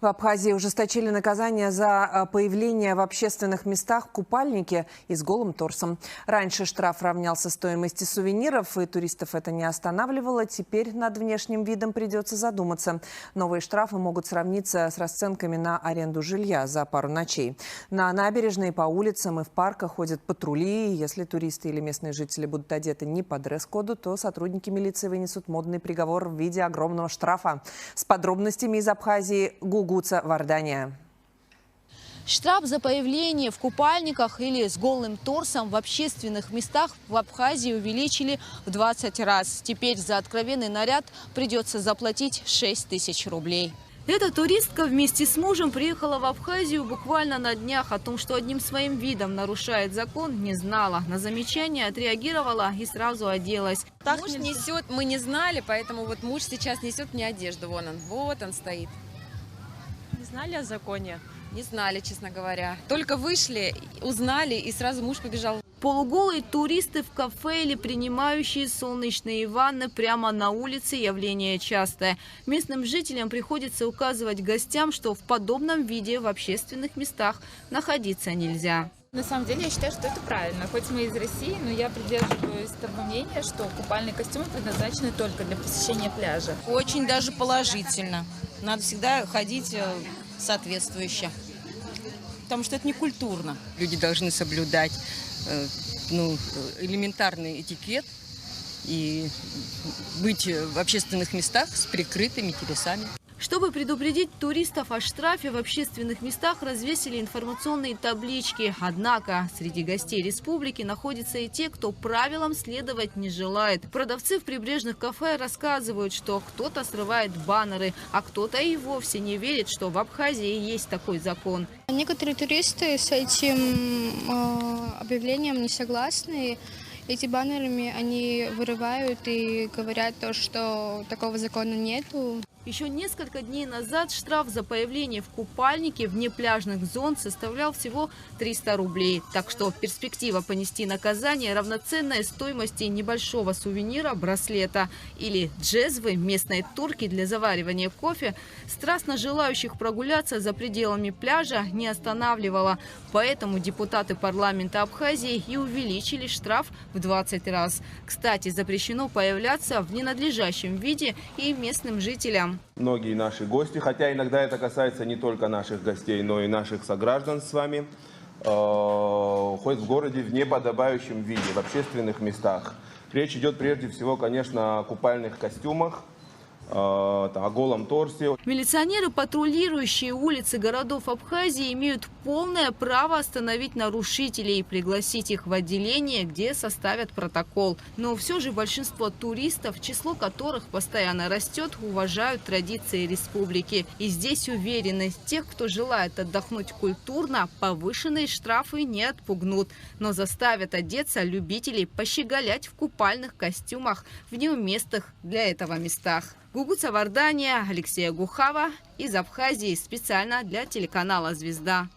В Абхазии ужесточили наказание за появление в общественных местах в купальнике и с голым торсом. Раньше штраф равнялся стоимости сувениров, и туристов это не останавливало. Теперь над внешним видом придется задуматься. Новые штрафы могут сравниться с расценками на аренду жилья за пару ночей. На набережной, по улицам и в парках ходят патрули. Если туристы или местные жители будут одеты не по дресс-коду, то сотрудники милиции вынесут модный приговор в виде огромного штрафа. С подробностями из Абхазии Гугуца Вардания. Штраф за появление в купальниках или с голым торсом в общественных местах в Абхазии увеличили в 20 раз. Теперь за откровенный наряд придется заплатить 6 тысяч рублей. Эта туристка вместе с мужем приехала в Абхазию буквально на днях. О том, что одним своим видом нарушает закон, не знала. На замечание отреагировала и сразу оделась. Муж несет, мы не знали, поэтому вот муж сейчас несет мне одежду. Вот он стоит. Не знали о законе? Не знали, честно говоря. Только вышли, узнали, и сразу муж побежал. Полуголые туристы в кафе или принимающие солнечные ванны прямо на улице – явление частое. Местным жителям приходится указывать гостям, что в подобном виде в общественных местах находиться нельзя. На самом деле, я считаю, что это правильно. Хоть мы из России, но я придерживаюсь того мнения, что купальные костюмы предназначены только для посещения пляжа. Очень даже положительно. Надо всегда ходить соответствующе. Потому что это не культурно. Люди должны соблюдать элементарный этикет и быть в общественных местах с прикрытыми телесами. Чтобы предупредить туристов о штрафе, в общественных местах развесили информационные таблички. Однако среди гостей республики находятся и те, кто правилам следовать не желает. Продавцы в прибрежных кафе рассказывают, что кто-то срывает баннеры, а кто-то и вовсе не верит, что в Абхазии есть такой закон. Некоторые туристы с этим объявлением не согласны. Эти баннерами они вырывают и говорят то, что такого закона нету. Еще несколько дней назад штраф за появление в купальнике вне пляжных зон составлял всего 300 рублей. Так что перспектива понести наказание равноценная стоимости небольшого сувенира браслета или джезвы, местной турки для заваривания кофе, страстно желающих прогуляться за пределами пляжа не останавливала. Поэтому депутаты парламента Абхазии и увеличили штраф в 20 раз. Кстати, запрещено появляться в ненадлежащем виде и местным жителям. Многие наши гости, хотя иногда это касается не только наших гостей, но и наших сограждан с вами, ходят в городе в неподобающем виде, в общественных местах. Речь идет прежде всего, конечно, о купальных костюмах, о голом торсе. Милиционеры, патрулирующие улицы городов Абхазии, имеют полное право остановить нарушителей и пригласить их в отделение, где составят протокол. Но все же большинство туристов, число которых постоянно растет, уважают традиции республики. И здесь уверены, тех, кто желает отдохнуть культурно, повышенные штрафы не отпугнут, но заставят одеться любителей пощеголять в купальных костюмах в неуместных для этого местах. Гугуца Вардания, Алексея Гухава из Абхазии специально для телеканала «Звезда».